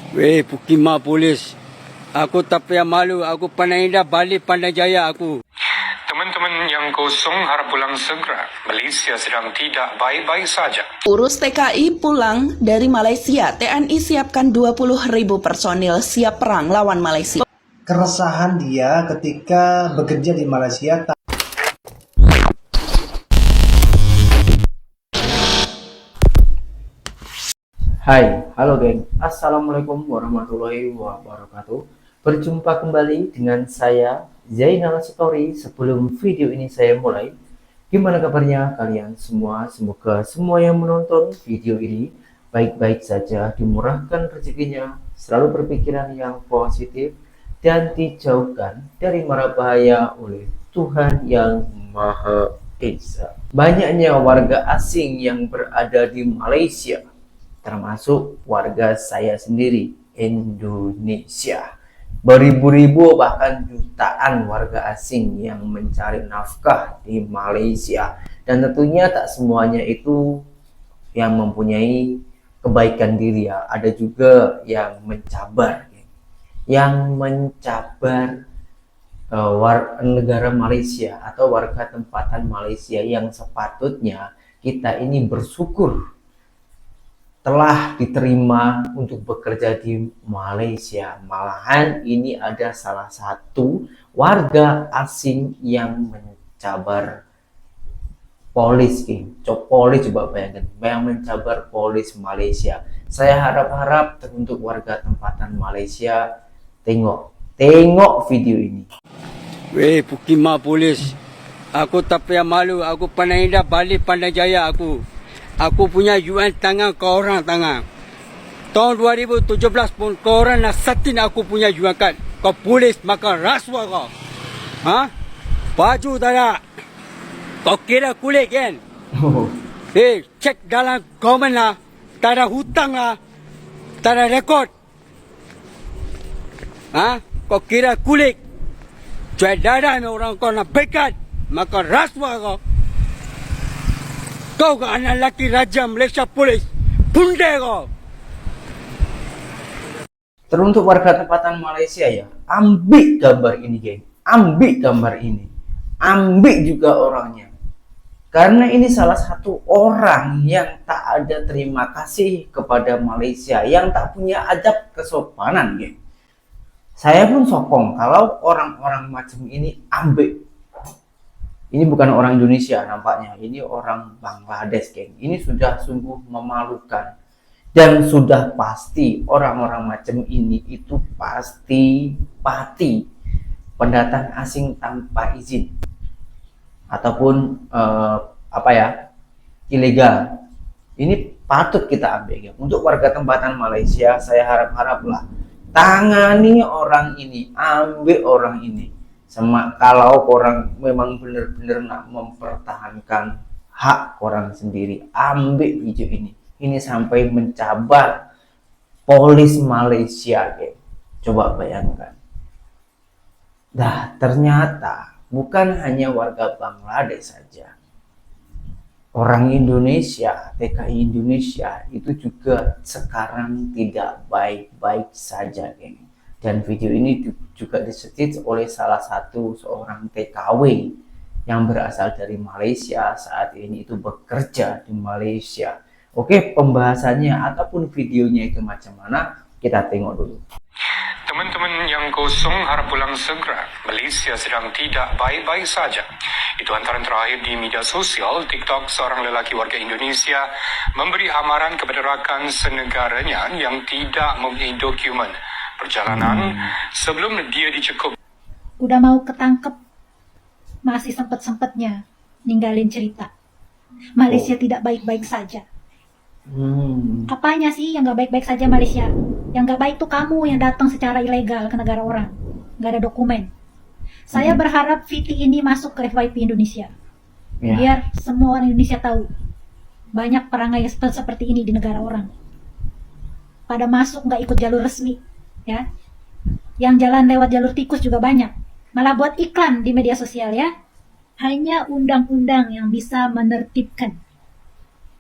Weh, Pukima Polis. Aku tak payah malu. Aku Pandai Indah balik Pandai Jaya aku. Teman-teman yang kosong harap pulang segera. Malaysia sedang tidak baik-baik saja. Urus TKI pulang dari Malaysia. TNI siapkan 20.000 personil siap perang lawan Malaysia. Keresahan dia ketika bekerja di Malaysia. Hai, halo geng. Assalamualaikum warahmatullahi wabarakatuh. Berjumpa kembali dengan saya Zainal Story. Sebelum video ini saya mulai, gimana kabarnya kalian semua? Semoga semua yang menonton video ini baik-baik saja, dimurahkan rezekinya, selalu berpikiran yang positif, dan dijauhkan dari mara bahaya oleh Tuhan yang Maha Esa. Banyaknya warga asing yang berada di Malaysia, termasuk warga saya sendiri, Indonesia. Beribu-ribu bahkan jutaan warga asing yang mencari nafkah di Malaysia. Dan tentunya tak semuanya itu yang mempunyai kebaikan diri ya. Ada juga yang mencabar. Yang mencabar negara Malaysia atau warga tempatan Malaysia yang sepatutnya kita ini bersyukur telah diterima untuk bekerja di Malaysia. Malahan ini ada salah satu warga asing yang mencabar polis, polis, coba bayangkan, yang mencabar polis Malaysia. Saya harap-harap untuk warga tempatan Malaysia tengok video ini. Weh, Pukima Polis. Aku tak payah malu. Aku Pandai Indah balik Pandai Jaya aku. Aku punya UN tangan, kau orang tangan. Tahun 2017 pun kau orang nak satin aku punya UN kad. Kau polis makan rasuah kau. Ha? Baju tak ada. Kau kira kulit kan? Cek dalam government lah. Tak ada hutang lah. Tak ada rekod. Ha? Kau kira kulit. Jual darah orang kau nak bekat. Makan rasuah kau. Kau kan anak lelaki Raja Malaysia Polis. Bundai kau. Teruntuk warga tempatan Malaysia ya, ambil gambar ini geng. Ambil gambar ini. Ambil juga orangnya. Karena ini salah satu orang yang tak ada terima kasih kepada Malaysia. Yang tak punya adab kesopanan geng. Saya pun sokong kalau orang-orang macam ini ambil. Ini bukan orang Indonesia nampaknya, ini orang Bangladesh geng. Ini sudah sungguh memalukan. Dan sudah pasti orang-orang macam ini itu pasti pendatang asing tanpa izin. Ataupun ilegal. Ini patut kita ambil geng. Untuk warga tempatan Malaysia, saya harap-haraplah tangani orang ini, ambil orang ini. Kalau orang memang benar-benar nak mempertahankan hak orang sendiri, ambil video ini. Ini sampai mencabar polis Malaysia, geng. Coba bayangkan. Dah, ternyata bukan hanya warga Bangladesh saja. Orang Indonesia, TKI Indonesia itu juga sekarang tidak baik-baik saja, geng. Dan video ini juga disedit oleh salah satu seorang TKW yang berasal dari Malaysia, saat ini itu bekerja di Malaysia. Oke, pembahasannya ataupun videonya itu macam mana, kita tengok dulu. Teman-teman yang kosong harap pulang segera. Malaysia sedang tidak baik-baik saja. Itu antara terakhir di media sosial TikTok, seorang lelaki warga Indonesia memberi amaran kepada rakan senegaranya yang tidak mempunyai dokumen perjalanan sebelum dia dicekup. Udah mau ketangkep, masih sempet-sempetnya ninggalin cerita. Malaysia tidak baik-baik saja. Apanya sih yang gak baik-baik saja Malaysia? Yang gak baik tuh kamu yang datang secara ilegal ke negara orang, gak ada dokumen. Saya berharap VT ini masuk ke FYP Indonesia, biar semua orang Indonesia tahu banyak perangai seperti ini di negara orang. Pada masuk gak ikut jalur resmi, ya. Yang jalan lewat jalur tikus juga banyak. Malah buat iklan di media sosial ya. Hanya undang-undang yang bisa menertibkan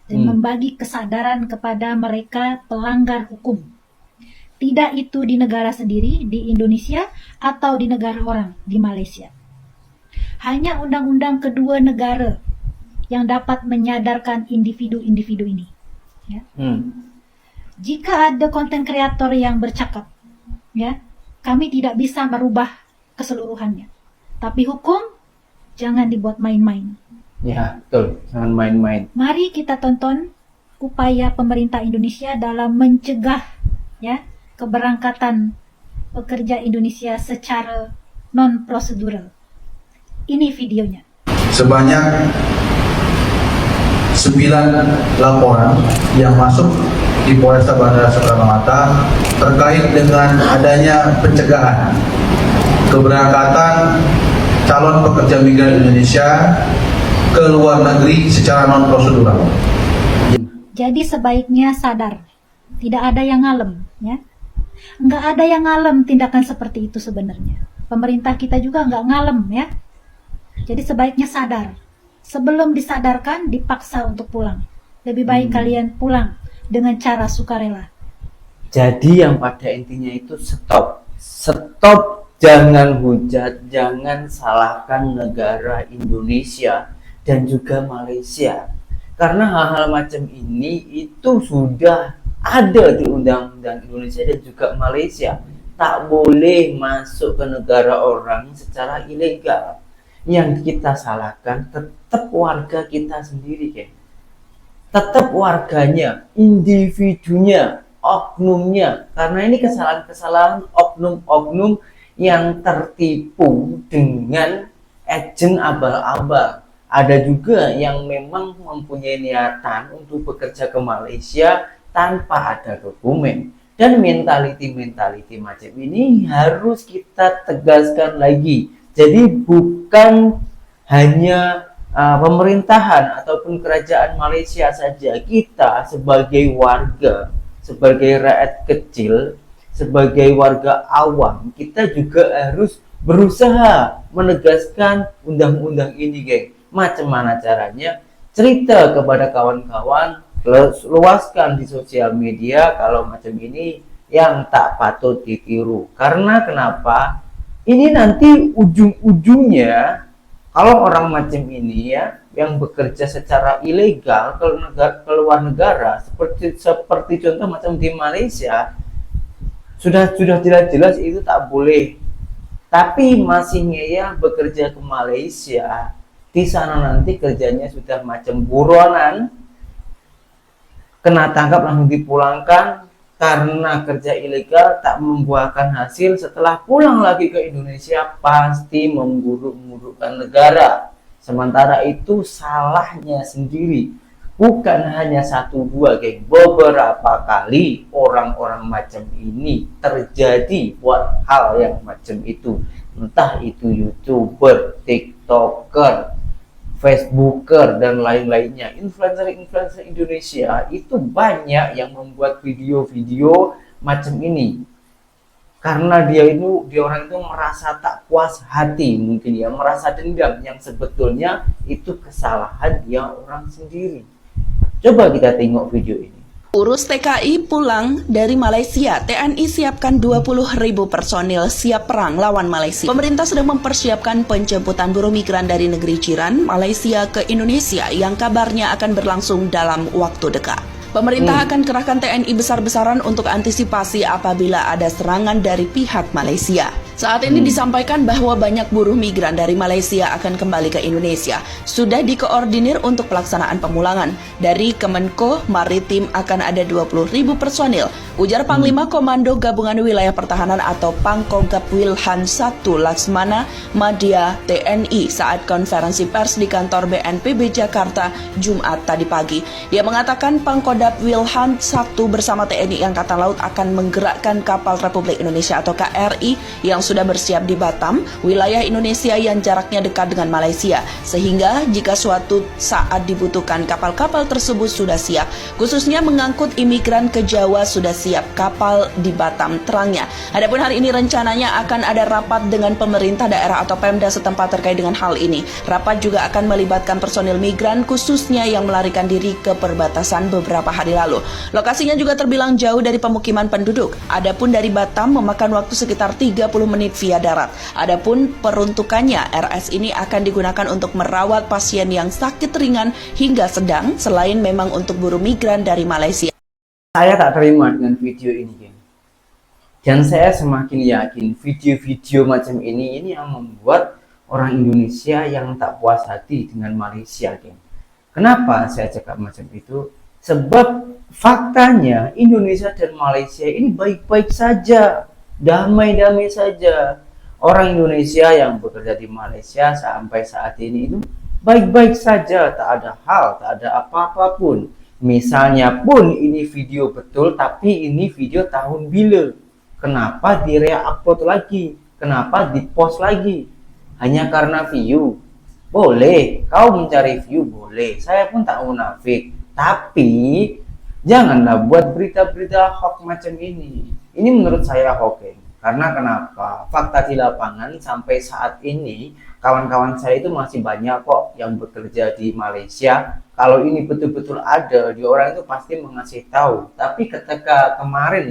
dan membagi kesadaran kepada mereka pelanggar hukum. Tidak itu di negara sendiri, di Indonesia, atau di negara orang, di Malaysia. Hanya undang-undang kedua negara yang dapat menyadarkan individu-individu ini. Ya. Jika ada konten kreator yang bercakap, ya, kami tidak bisa merubah keseluruhannya. Tapi hukum jangan dibuat main-main. Ya, betul. Jangan main-main. Mari kita tonton upaya pemerintah Indonesia dalam mencegah, ya, keberangkatan pekerja Indonesia secara non-prosedural. Ini videonya. Sebanyak 9 laporan yang masuk di Polresta Bandara Soekarno-Hatta terkait dengan adanya pencegahan keberangkatan calon pekerja migran Indonesia ke luar negeri secara non-prosedural. Jadi sebaiknya sadar, tidak ada yang ngalem, ya. Nggak ada yang ngalem tindakan seperti itu sebenarnya. Pemerintah kita juga nggak ngalem, ya. Jadi sebaiknya sadar. Sebelum disadarkan, dipaksa untuk pulang. Lebih baik kalian pulang dengan cara sukarela. Jadi yang pada intinya itu stop. Stop, jangan hujat, jangan salahkan negara Indonesia dan juga Malaysia. Karena hal-hal macam ini itu sudah ada di undang-undang Indonesia dan juga Malaysia. Tak boleh masuk ke negara orang secara ilegal. Yang kita salahkan tetap warga kita sendiri, kan? Tetap warganya, individunya, oknumnya. Karena ini kesalahan-kesalahan oknum-oknum yang tertipu dengan agen abal-abal. Ada juga yang memang mempunyai niatan untuk bekerja ke Malaysia tanpa ada dokumen. Dan mentality macam ini harus kita tegaskan lagi. Jadi bukan hanya pemerintahan ataupun kerajaan Malaysia saja, kita sebagai warga, sebagai rakyat kecil, sebagai warga awam, kita juga harus berusaha menegaskan undang-undang ini, geng. Macam mana caranya? Cerita kepada kawan-kawan, luaskan di sosial media kalau macam ini yang tak patut ditiru. Karena kenapa? Ini nanti ujung-ujungnya kalau orang macam ini, ya, yang bekerja secara ilegal ke luar negara, seperti contoh macam di Malaysia, sudah jelas-jelas itu tak boleh. Tapi masih ngeyel bekerja ke Malaysia, di sana nanti kerjanya sudah macam buronan, kena tangkap langsung dipulangkan karena kerja ilegal tak membuahkan hasil. Setelah pulang lagi ke Indonesia pasti memburuk-burukkan negara. Sementara itu salahnya sendiri, bukan hanya 1-2, geng. Beberapa kali orang-orang macam ini terjadi buat hal yang macam itu. Entah itu YouTuber, TikToker, Facebooker, dan lain-lainnya. Influencer Indonesia itu banyak yang membuat video-video macam ini karena dia orang itu merasa tak puas hati, mungkin ya, merasa dendam, yang sebetulnya itu kesalahan dia orang sendiri. Coba kita tengok video ini. Urus TKI pulang dari Malaysia, TNI siapkan 20.000 personil siap perang lawan Malaysia. Pemerintah sedang mempersiapkan penjemputan buruh migran dari negeri jiran Malaysia ke Indonesia yang kabarnya akan berlangsung dalam waktu dekat. Pemerintah akan kerahkan TNI besar-besaran untuk antisipasi apabila ada serangan dari pihak Malaysia. Saat ini disampaikan bahwa banyak buruh migran dari Malaysia akan kembali ke Indonesia. Sudah dikoordinir untuk pelaksanaan pemulangan. Dari Kemenko Maritim akan ada 20.000 personil. Ujar Panglima Komando Gabungan Wilayah Pertahanan atau Pangkogap Wilhan 1 Laksmana Madya TNI saat konferensi pers di kantor BNPB Jakarta Jumat tadi pagi. Dia mengatakan Pangkodap Wilhan 1 bersama TNI Angkatan Laut akan menggerakkan kapal Republik Indonesia atau KRI yang sudah bersiap di Batam, wilayah Indonesia yang jaraknya dekat dengan Malaysia. Sehingga jika suatu saat dibutuhkan, kapal-kapal tersebut sudah siap. Khususnya mengangkut imigran ke Jawa sudah siap kapal di Batam, terangnya. Adapun hari ini rencananya akan ada rapat dengan pemerintah daerah atau Pemda setempat terkait dengan hal ini. Rapat juga akan melibatkan personil migran khususnya yang melarikan diri ke perbatasan beberapa hari lalu. Lokasinya juga terbilang jauh dari pemukiman penduduk. Adapun dari Batam memakan waktu sekitar 30 menit via darat. Adapun peruntukannya, RS ini akan digunakan untuk merawat pasien yang sakit ringan hingga sedang, selain memang untuk buruh migran dari Malaysia. Saya tak terima dengan video ini, geng. Dan saya semakin yakin video-video macam ini yang membuat orang Indonesia yang tak puas hati dengan Malaysia, geng. Kenapa saya cakap macam itu? Sebab faktanya Indonesia dan Malaysia ini baik-baik saja, damai-damai saja. Orang Indonesia yang bekerja di Malaysia sampai saat ini itu baik-baik saja, tak ada hal, tak ada apa-apa pun. Misalnya pun ini video betul, tapi ini video tahun bila. Kenapa di-re-upload lagi? Kenapa di-post lagi? Hanya karena view? Boleh, kau mencari view boleh. Saya pun tak munafik. Tapi janganlah buat berita-berita hoax macam ini. Ini menurut saya hoax. Karena kenapa? Fakta di lapangan sampai saat ini kawan-kawan saya itu masih banyak kok yang bekerja di Malaysia. Kalau ini betul-betul ada, di orang itu pasti mengasih tahu. Tapi ketika kemarin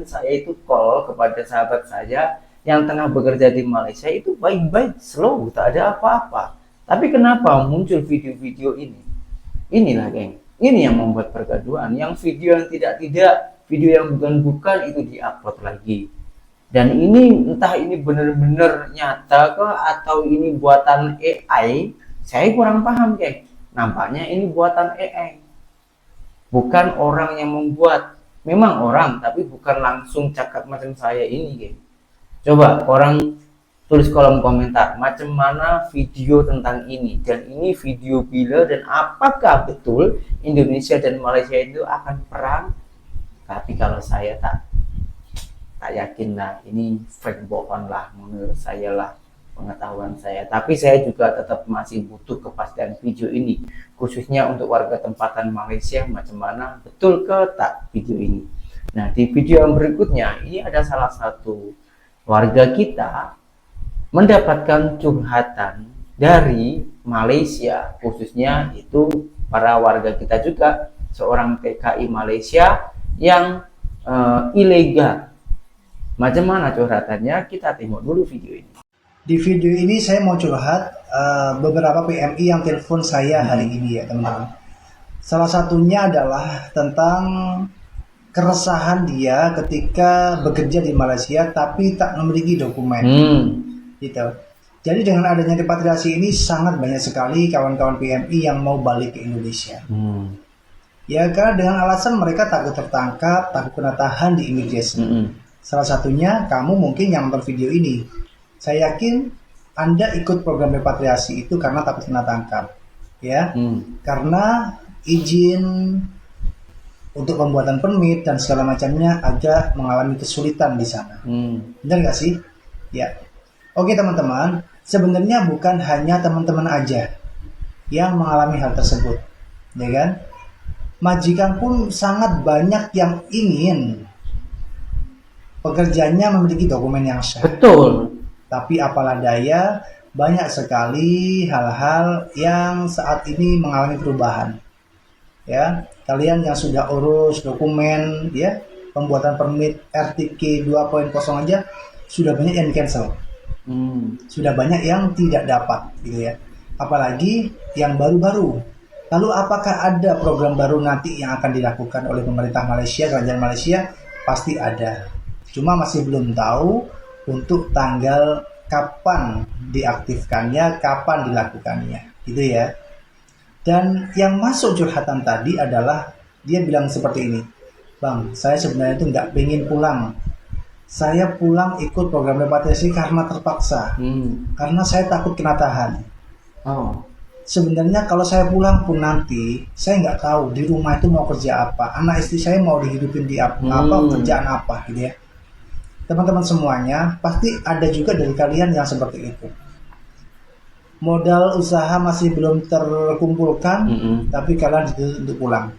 saya itu call kepada sahabat saya yang tengah bekerja di Malaysia itu baik-baik, slow, tak ada apa-apa. Tapi kenapa muncul video-video ini? Inilah, geng. Ini yang membuat pergaduhan. Yang video yang tidak, video yang bukan-bukan itu diupload lagi. Dan ini entah ini benar-benar nyata ke atau ini buatan AI, saya kurang paham, geng. Nampaknya ini buatan AI. Bukan orang yang membuat. Memang orang, tapi bukan langsung cakap macam saya ini, geng. Coba orang tulis kolom komentar macam mana video tentang ini, dan ini video bila, dan apakah betul Indonesia dan Malaysia itu akan perang. Tapi kalau saya tak yakin lah, ini fake bohong lah menurut saya lah, pengetahuan saya. Tapi saya juga tetap masih butuh kepastian video ini, khususnya untuk warga tempatan Malaysia, macam mana betul ke tak video ini. Nah, di video yang berikutnya ini ada salah satu warga kita mendapatkan curhatan dari Malaysia, khususnya itu para warga kita juga, seorang TKI Malaysia yang ilegal. Macam mana curhatannya? Kita tengok dulu video ini. Di video ini saya mau curhat beberapa PMI yang telepon saya hari ini ya teman-teman. Salah satunya adalah tentang keresahan dia ketika bekerja di Malaysia tapi tak memiliki dokumen. Gitu. Jadi dengan adanya repatriasi ini sangat banyak sekali kawan-kawan PMI yang mau balik ke Indonesia. Ya karena dengan alasan mereka takut tertangkap, takut kena tahan di imigrasi. Salah satunya kamu mungkin yang nonton video ini. Saya yakin Anda ikut program repatriasi itu karena takut kena tangkap. Ya. Karena izin untuk pembuatan permit dan segala macamnya agak mengalami kesulitan di sana. Benar nggak sih? Ya. Oke teman-teman, sebenarnya bukan hanya teman-teman aja yang mengalami hal tersebut, ya kan? Majikan pun sangat banyak yang ingin pekerjanya memiliki dokumen yang sah. Betul. Tapi apalah daya, banyak sekali hal-hal yang saat ini mengalami perubahan. Ya, kalian yang sudah urus dokumen, ya, pembuatan permit RTK 2.0 aja sudah banyak yang cancel. Sudah banyak yang tidak dapat, gitu ya. Apalagi yang baru-baru. Lalu apakah ada program baru nanti yang akan dilakukan oleh pemerintah Malaysia, kerajaan Malaysia? Pasti ada. Cuma masih belum tahu untuk tanggal kapan diaktifkannya, kapan dilakukannya, gitu ya. Dan yang masuk curhatan tadi adalah dia bilang seperti ini, Bang, saya sebenarnya itu nggak pengen pulang. Saya pulang ikut program repatriasi karena terpaksa, karena saya takut kena tahan. Sebenarnya kalau saya pulang pun nanti, saya nggak tahu di rumah itu mau kerja apa, anak istri saya mau dihidupin di apa, kerjaan apa, gitu ya. teman-teman semuanya, pasti ada juga dari kalian yang seperti itu. Modal usaha masih belum terkumpulkan, tapi kalian dituntut untuk pulang.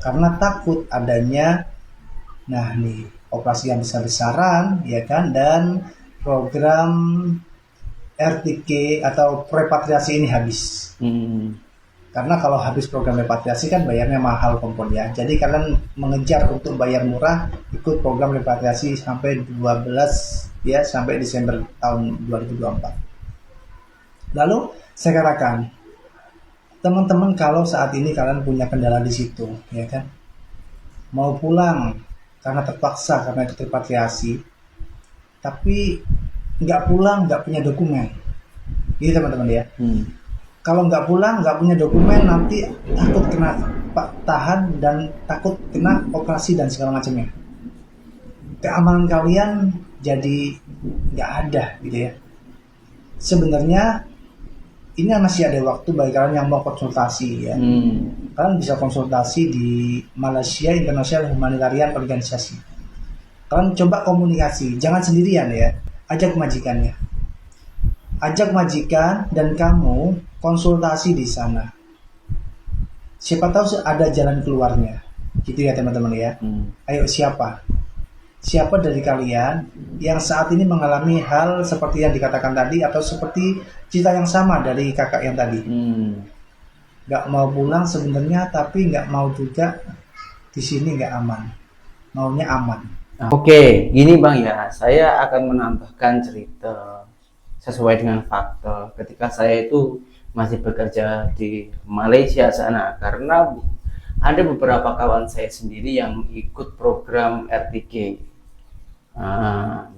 Karena takut adanya, nah nih, operasi yang besar-besaran, ya kan, dan program RTK atau repatriasi ini habis. Karena kalau habis program repatriasi kan bayarnya mahal kompon ya. Jadi kalian mengejar untuk bayar murah, ikut program repatriasi sampai 12 ya, sampai Desember tahun 2024. Lalu saya katakan, teman-teman kalau saat ini kalian punya kendala di situ, ya kan, mau pulang karena terpaksa karena itu repatriasi, tapi nggak pulang nggak punya dokumen, ini teman-teman ya. Kalau nggak pulang nggak punya dokumen, nanti takut kena tahan dan takut kena operasi dan segala macamnya. Keamanan kalian jadi nggak ada gitu ya. Sebenarnya ini masih ada waktu bagi kalian yang mau konsultasi ya. Kalian bisa konsultasi di Malaysia International Humanitarian Organization. Kalian coba komunikasi, jangan sendirian ya. Ajak majikannya. Ajak majikan dan kamu konsultasi di sana. Siapa tahu ada jalan keluarnya. Gitu ya teman-teman ya. Ayo siapa? Siapa dari kalian yang saat ini mengalami hal seperti yang dikatakan tadi atau seperti cerita yang sama dari kakak yang tadi? Nggak mau pulang sebenarnya, tapi nggak mau juga di sini nggak aman. Maunya aman. Oke, gini Bang ya, saya akan menambahkan cerita sesuai dengan fakta ketika saya itu masih bekerja di Malaysia sana, karena ada beberapa kawan saya sendiri yang ikut program RTK.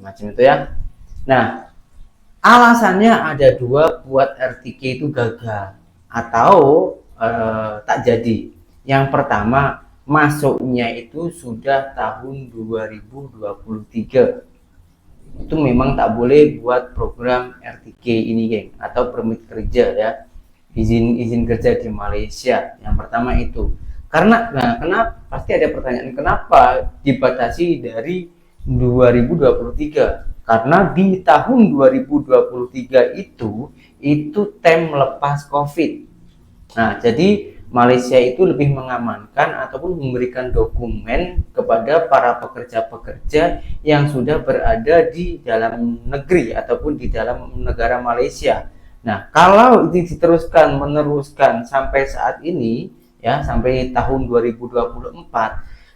Macam itu ya. Nah, alasannya ada dua buat RTK itu gagal atau tak jadi. Yang pertama, masuknya itu sudah tahun 2023. Itu memang tak boleh buat program RTK ini, geng, atau permit kerja ya, izin kerja di Malaysia. Yang pertama itu karena, kenapa, pasti ada pertanyaan, kenapa dibatasi dari 2023? Karena di tahun 2023 itu tem lepas COVID. Nah, jadi Malaysia itu lebih mengamankan ataupun memberikan dokumen kepada para pekerja-pekerja yang sudah berada di dalam negeri ataupun di dalam negara Malaysia. Nah, kalau ini meneruskan sampai saat ini ya, sampai tahun 2024,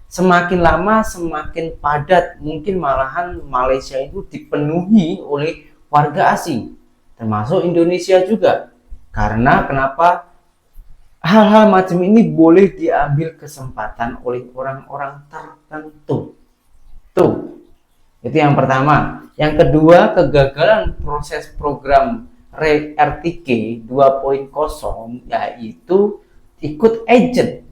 semakin lama semakin padat, mungkin malahan Malaysia itu dipenuhi oleh warga asing, termasuk Indonesia juga. Karena kenapa? Hal-hal macam ini boleh diambil kesempatan oleh orang-orang tertentu. Tuh, itu yang pertama. Yang kedua, kegagalan proses program RTK 2.0 yaitu ikut agent.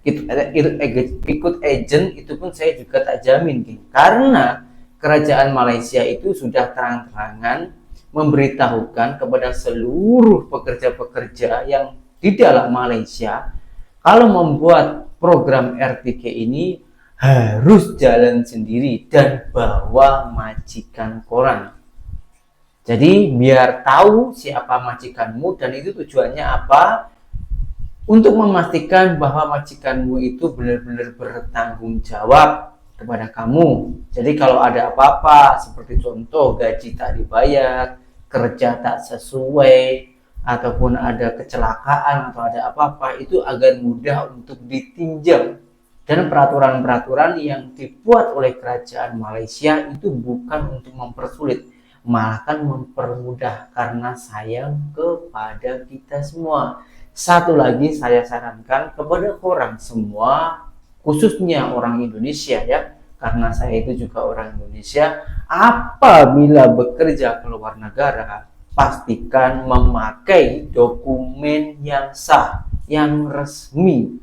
Ikut agent itu pun saya juga tak jamin, karena kerajaan Malaysia itu sudah terang-terangan memberitahukan kepada seluruh pekerja-pekerja yang di dalam Malaysia, kalau membuat program RTK ini harus jalan sendiri dan bawa majikan koran. Jadi biar tahu siapa majikanmu, dan itu tujuannya apa? Untuk memastikan bahwa majikanmu itu benar-benar bertanggung jawab kepada kamu. Jadi kalau ada apa-apa, seperti contoh gaji tak dibayar, kerja tak sesuai, ataupun ada kecelakaan atau ada apa-apa, itu agar mudah untuk ditinjau. Dan peraturan-peraturan yang dibuat oleh kerajaan Malaysia itu bukan untuk mempersulit, malah mempermudah karena sayang kepada kita semua. Satu lagi saya sarankan kepada orang semua, khususnya orang Indonesia ya, karena saya itu juga orang Indonesia, apabila bekerja ke luar negara, pastikan memakai dokumen yang sah, yang resmi.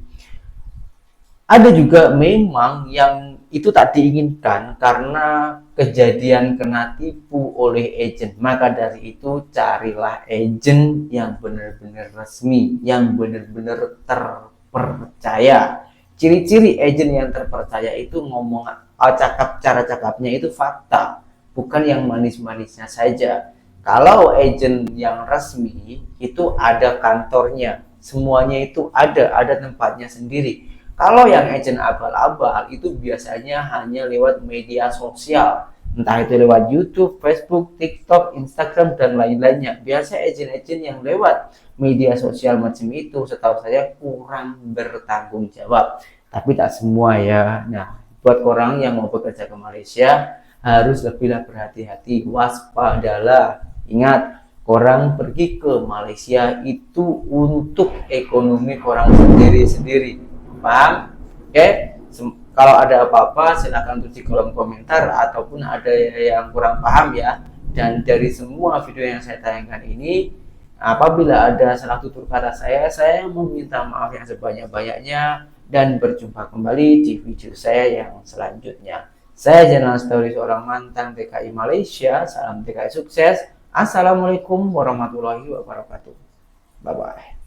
Ada juga memang yang itu tak diinginkan karena kejadian kena tipu oleh agen. Maka dari itu carilah agen yang benar-benar resmi, yang benar-benar terpercaya. Ciri-ciri agen yang terpercaya itu cara cakapnya itu fakta, bukan yang manis-manisnya saja. Kalau agent yang resmi itu ada kantornya, semuanya itu ada tempatnya sendiri. Kalau yang agent abal-abal itu biasanya hanya lewat media sosial, entah itu lewat YouTube, Facebook, TikTok, Instagram, dan lain-lainnya. Biasa agent-agent yang lewat media sosial macam itu setahu saya kurang bertanggung jawab. Tapi tak semua ya. Nah, buat orang yang mau bekerja ke Malaysia harus lebih berhati-hati, waspadalah. Ingat, korang pergi ke Malaysia itu untuk ekonomi korang sendiri-sendiri. Paham? Oke? Kalau ada apa-apa silahkan tulis di kolom komentar ataupun ada yang kurang paham ya. Dan dari semua video yang saya tayangkan ini, apabila ada salah tutur kata saya meminta maaf yang sebanyak-banyaknya dan berjumpa kembali di video saya yang selanjutnya. Saya Zainal Story, seorang mantan TKI Malaysia. Salam TKI sukses. Assalamualaikum warahmatullahi wabarakatuh. Bye-bye.